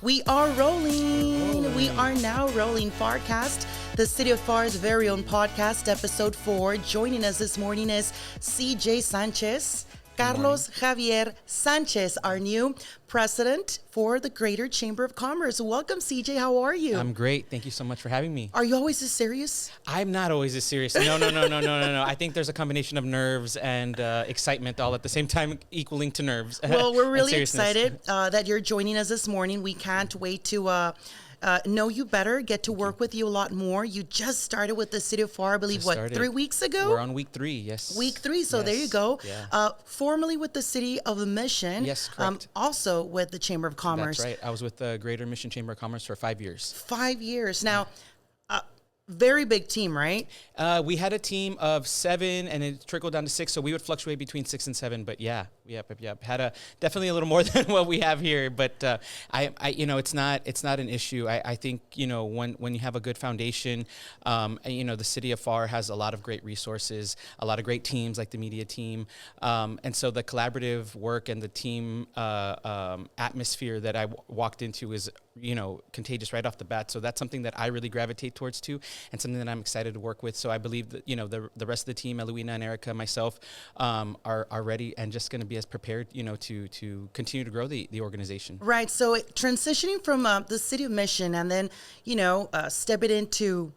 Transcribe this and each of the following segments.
We are rolling. We are now rolling. Pharrcast, the City of Pharr's very own podcast, episode 4. Joining us this morning is CJ Sanchez. Carlos Javier Sanchez, our new president for the Greater Chamber of Commerce. Welcome, CJ. How are you? I'm great. Thank you so much for having me. Are you always this serious? I'm not always this serious. No. I think there's a combination of nerves and excitement all at the same time, equaling to nerves. Well, we're really excited that you're joining us this morning. We can't wait to know you better, get to work with you a lot more. You just started with the City of Pharr, I believe, 3 weeks ago? We're on week 3, yes. Week 3, so yes. There you go. Yeah. Formerly with the City of Mission. Yes, correct. Also with the Chamber of Commerce. That's right. I was with the Greater Mission Chamber of Commerce for 5 years. 5 years. Now, very big team, right? We had a team of 7, and it trickled down to 6, so we would fluctuate between 6 and 7. But yeah. Had definitely a little more than what we have here. But I it's not an issue. I think when you have a good foundation, the City of Pharr has a lot of great resources, a lot of great teams like the media team, and so the collaborative work and the team atmosphere that I walked into is contagious right off the bat. So that's something that I really gravitate towards too, and something that I'm excited to work with. So I believe that the rest of the team, Eloina and Erica, myself, are ready and just going to be as prepared to continue to grow the organization. Right. So transitioning from the City of Mission and then stepping into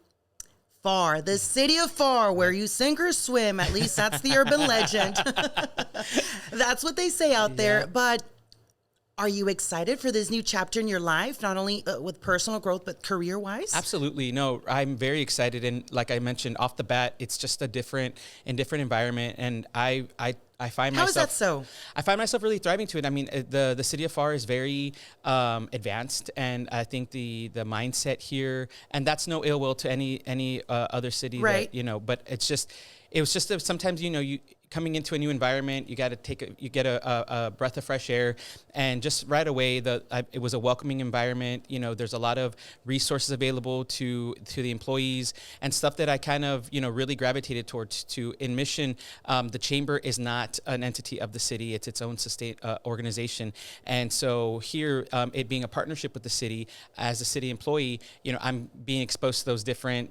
Pharr, the City of Pharr, where you sink or swim. At least that's the urban legend. That's what they say out there. But are you excited for this new chapter in your life, not only with personal growth, but career-wise? Absolutely. No, I'm very excited. And like I mentioned off the bat, it's just a different environment. And I find myself... How is that so? I find myself really thriving to it. I mean, the City of Pharr is very advanced, and I think the mindset here, and that's no ill will to any other city, right? But it was just sometimes you coming into a new environment, you got to get a breath of fresh air, and just right away it was a welcoming environment. There's a lot of resources available to the employees and stuff that I kind of really gravitated towards. In Mission, the chamber is not an entity of the city; it's its own organization, and so here, it being a partnership with the city as a city employee, I'm being exposed to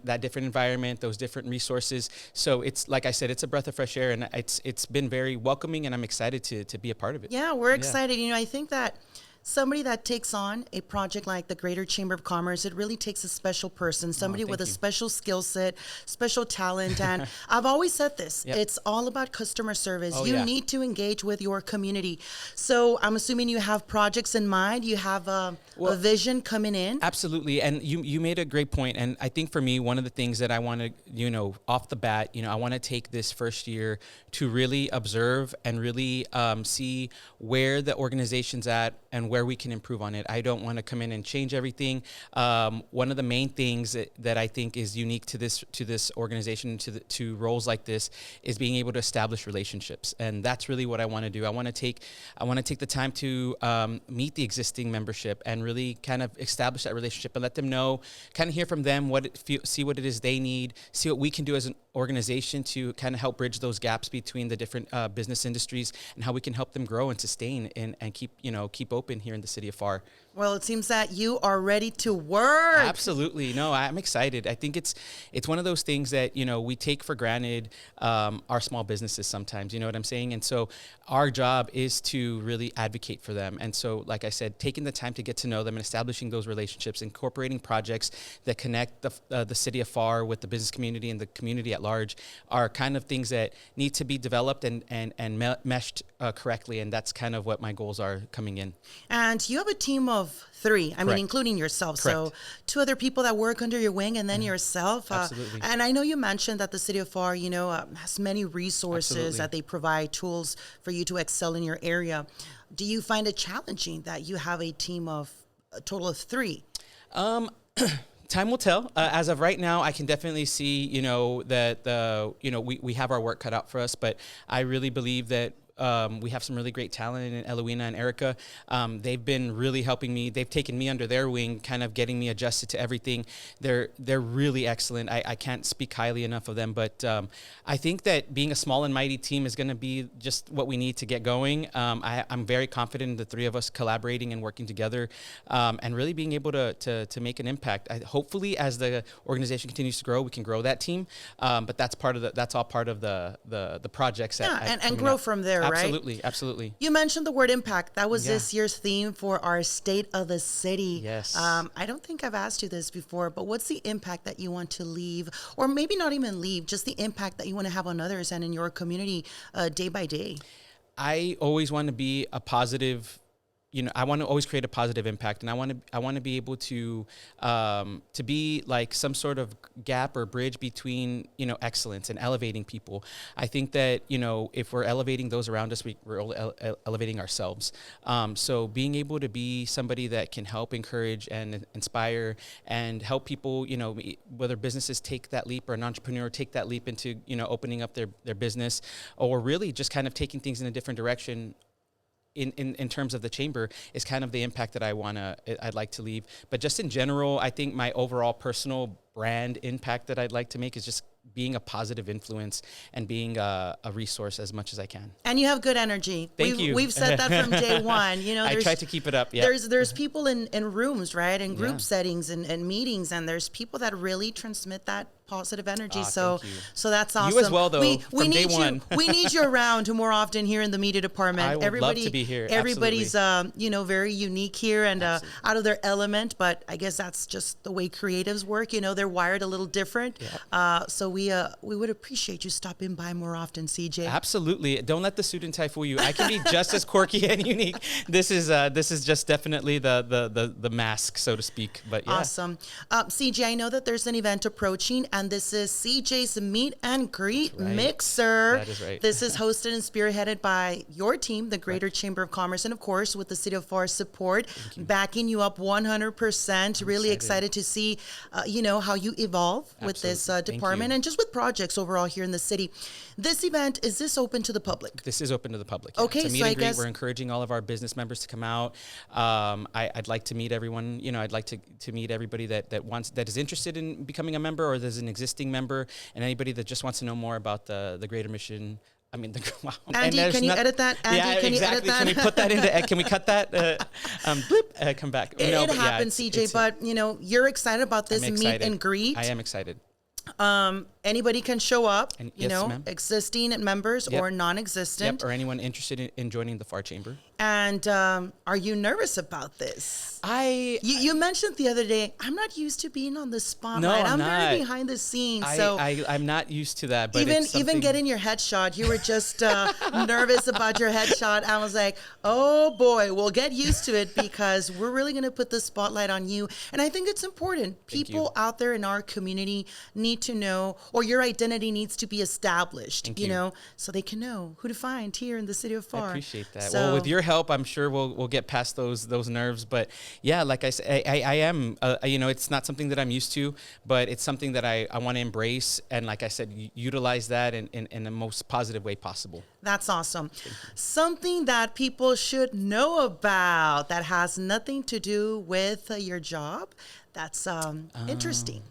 that different environment, those different resources. So it's like I said, it's a breath of fresh air, and it's been very welcoming, and I'm excited to be a part of it. Yeah, we're excited. I think that somebody that takes on a project like the Greater Chamber of Commerce, it really takes a special person, somebody with a special skill set, special talent. And I've always said this, it's all about customer service. You need to engage with your community. So I'm assuming you have projects in mind. You have a vision coming in. Absolutely. And you made a great point. And I think for me, one of the things that I want to, off the bat, I want to take this first year to really observe and really see where the organization's at and where we can improve on it. I don't want to come in and change everything. One of the main things that I think is unique to this organization, to roles like this, is being able to establish relationships, and that's really what I want to do. I want to take the time to meet the existing membership and really kind of establish that relationship and let them know, kind of hear from them see what it is they need, see what we can do as an organization to kind of help bridge those gaps between the different business industries and how we can help them grow and sustain and keep open here in the City of Pharr. Well, it seems that you are ready to work. Absolutely. No, I'm excited. I think it's one of those things that, we take for granted, our small businesses sometimes, you know what I'm saying? And so our job is to really advocate for them. And so, like I said, taking the time to get to know them and establishing those relationships, incorporating projects that connect the City of Pharr with the business community and the community at large are kind of things that need to be developed and meshed correctly. And that's kind of what my goals are coming in. And you have a team of 3, I mean, including yourself. Correct. So 2 other people that work under your wing and then yourself. Absolutely. And I know you mentioned that the City of Pharr, has many resources that they provide, tools for you to excel in your area. Do you find it challenging that you have a team of a total of 3? Time will tell. As of right now, I can definitely see, that we have our work cut out for us, but I really believe that we have some really great talent in Eloina and Erica. They've been really helping me. They've taken me under their wing, kind of getting me adjusted to everything. They're really excellent. I can't speak highly enough of them, but I think that being a small and mighty team is going to be just what we need to get going. I'm very confident in the three of us collaborating and working together, and really being able to make an impact. Hopefully, as the organization continues to grow, we can grow that team. But that's all part of the projects. And grow from there, right? Absolutely, absolutely. You mentioned the word impact. That was this year's theme for our State of the City. Yes. I don't think I've asked you this before, but what's the impact that you want to leave, or maybe not even leave, just the impact that you want to have on others and in your community day by day? I always want to be a positive. I want to always create a positive impact, and I want to be able to be like some sort of gap or bridge between, excellence and elevating people. I think that, if we're elevating those around us, we're elevating ourselves. So being able to be somebody that can help encourage and inspire and help people, whether businesses take that leap or an entrepreneur take that leap into, opening up their business, or really just kind of taking things in a different direction. In terms of the chamber is kind of the impact that I'd like to leave. But just in general, I think my overall personal brand impact that I'd like to make is just being a positive influence and being a resource as much as I can. And you have good energy. Thank you. We've said that from day one. I try to keep it up. Yeah. There's people in rooms, right, in group settings and meetings, and there's people that really transmit that positive energy. So that's awesome. You as well, though. We need day one. We need you around more often here in the media department. I would love to be here. Everybody's very unique here and out of their element. But I guess that's just the way creatives work. They're wired a little different. Yeah. So we would appreciate you stopping by more often, CJ. Absolutely. Don't let the suit and tie fool you. I can be just as quirky and unique. This is just definitely the mask, so to speak. But yeah. Awesome. CJ, I know that there's an event approaching, and this is CJ's Meet and Greet Mixer. That is right. This is hosted and spearheaded by your team, the Greater Chamber of Commerce, and of course with the City of Pharr support, backing you up 100%. Really excited to see, how you evolve with this department and just with projects overall here in the city. This event, is this open to the public? This is open to the public. Yeah. Okay, it's a meet so and I greet. guess We're encouraging all of our business members to come out. I'd like to meet everyone. I'd like to meet everybody that is interested in becoming a member or there's an existing member, and anybody that just wants to know more about the greater mission. I mean, wow. Andy, can you edit that? Andy, can you edit that? Can we put that into? Can we cut that? Come back. It happens, CJ. But you're excited about this meet and greet. I am excited. Anybody can show up, and, yes, ma'am. Existing members or non-existent. Or anyone interested in joining the Pharr Chamber. And are you nervous about this? You mentioned the other day, I'm not used to being on the spotlight. No, I'm not. very behind the scenes. I'm not used to that. But even getting your headshot, you were just nervous about your headshot. I was like, oh boy, we'll get used to it because we're really going to put the spotlight on you. And I think it's important. People out there in our community need to know, or your identity needs to be established, so they can know who to find here in the city of Pharr. I appreciate that. So, well, with your help, I'm sure we'll get past those nerves. But yeah, like I said, I am, it's not something that I'm used to, but it's something that I want to embrace. And like I said, utilize that in the most positive way possible. That's awesome. Something that people should know about that has nothing to do with your job. That's interesting.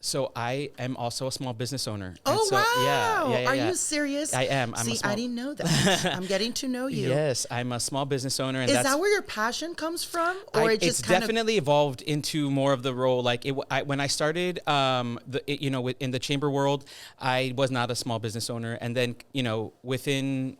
So I am also a small business owner. Oh, so, wow. Yeah. Are you serious? I am. I didn't know that. I'm getting to know you. Yes, I'm a small business owner. And is that where your passion comes from? Or it's definitely evolved into more of the role. Like when I started, in the chamber world, I was not a small business owner. And then, within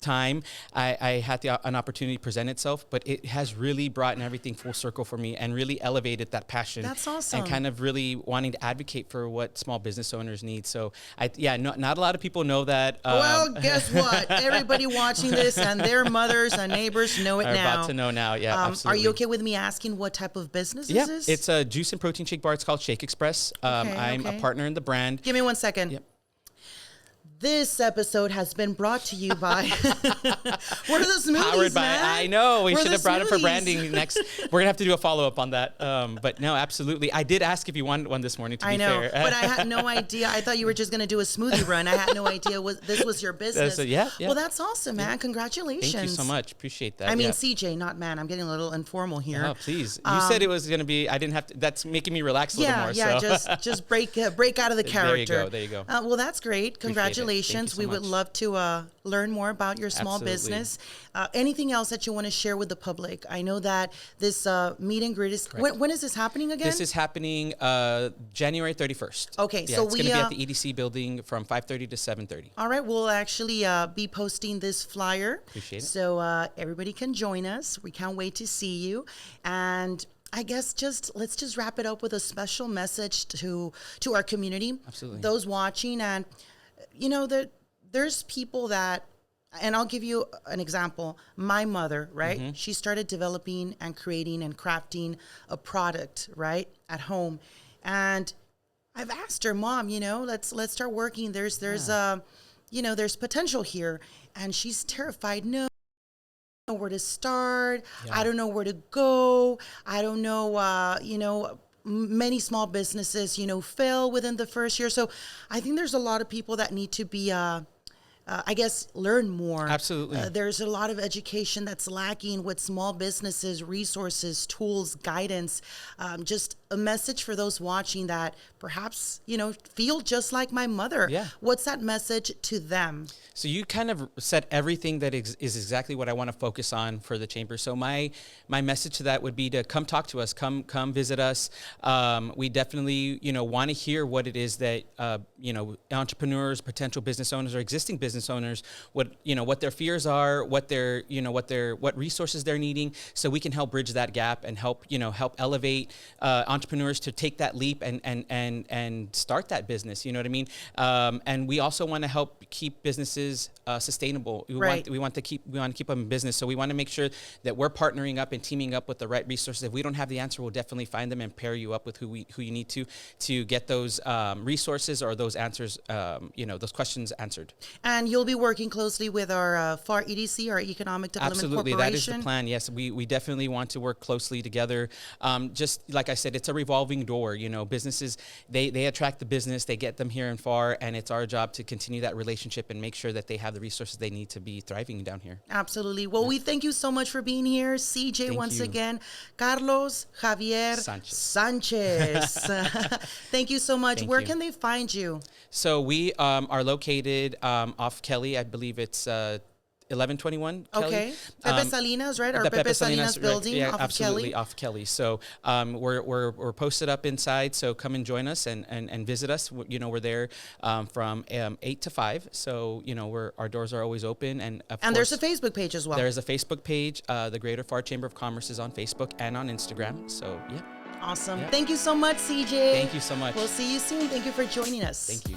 time, I had an opportunity to present itself, but it has really brought everything full circle for me and really elevated that passion. That's awesome. And kind of really wanting to advocate for what small business owners need. So not a lot of people know that. Well, guess what? Everybody watching this and their mothers and neighbors know it are now. About to know now. Yeah, absolutely. Are you okay with me asking what type of business is this? It's a juice and protein shake bar. It's called Shake Express. I'm a partner in the brand. Give me 1 second. Yep. This episode has been brought to you by. What are the smoothies, Powered by, man? I know, we What are should the have brought it for smoothies? branding next. We're going to have to do a follow-up on that. But no, absolutely. I did ask if you wanted one this morning, to be I know, fair. but I had no idea. I thought you were just going to do a smoothie run. I had no idea this was your business. Yeah. Well, that's awesome, man. Congratulations. Thank you so much. Appreciate that. I mean, CJ, not man. I'm getting a little informal here. Oh, please. You said it was going to be, I didn't have to, that's making me relax a little more. Yeah, so. just break out of the character. There you go. Well, that's great. Congratulations. So we would much. love to learn more about your small Absolutely. business. Anything else that you want to share with the public? I know that this meet and greet is, when is this happening again? This is happening January 31st. Okay, Yeah, so it's going to be at the EDC building from 5:30 to 7:30. All right, we'll actually be posting this flyer. Appreciate it. So everybody can join us. We can't wait to see you. And I guess let's just wrap it up with a special message to our community. Absolutely. Those watching, and there's people that, and I'll give you an example. My mother, right? Mm-hmm. She started developing and creating and crafting a product, right, at home. And I've asked her, Mom, let's start working. There's potential here. And she's terrified. No, I don't know where to start. Yeah. I don't know where to go. I don't know, many small businesses, fail within the first year. So I think there's a lot of people that need to be, learn more. Absolutely. There's a lot of education that's lacking with small businesses, resources, tools, guidance. Just a message for those watching that perhaps, feel just like my mother. Yeah. What's that message to them? So you kind of said everything that is exactly what I want to focus on for the chamber. So my message to that would be to come talk to us, come visit us. We definitely, want to hear what it is that, entrepreneurs, potential business owners, or existing business owners, what their fears are, what resources they're needing, so we can help bridge that gap and help elevate entrepreneurs to take that leap and start that business. You know what I mean? And we also want to help keep businesses sustainable. We want to keep them in business. So we want to make sure that we're partnering up and teaming up with the right resources. If we don't have the answer, we'll definitely find them and pair you up with who you need to get those resources or those answers, those questions answered. And you'll be working closely with our Pharr EDC, our Economic Development Absolutely, Corporation. that is the plan. Yes, we definitely want to work closely together. Just like I said, it's a revolving door. Businesses, they attract the business, they get them here in Pharr, and it's our job to continue that relationship and make sure that they have the resources they need to be thriving down here. Absolutely. Well, we thank you so much for being here. CJ, once again, Carlos Javier Sanchez. Thank you so much. Where can they find you? So we are located off Kelly. I believe it's 1121 Kelly. Okay. Pepe Salinas, right? Or The Pepe Salinas building, yeah, off absolutely, of Kelly? off Kelly. So we're posted up inside, so come and join us and visit us. We're there from 8 to 5. So, our doors are always open. And there's a Facebook page as well. There's a Facebook page. The Greater Pharr Chamber of Commerce is on Facebook and on Instagram. So, yeah. Awesome. Yeah. Thank you so much, CJ. Thank you so much. We'll see you soon. Thank you for joining us. Thank you.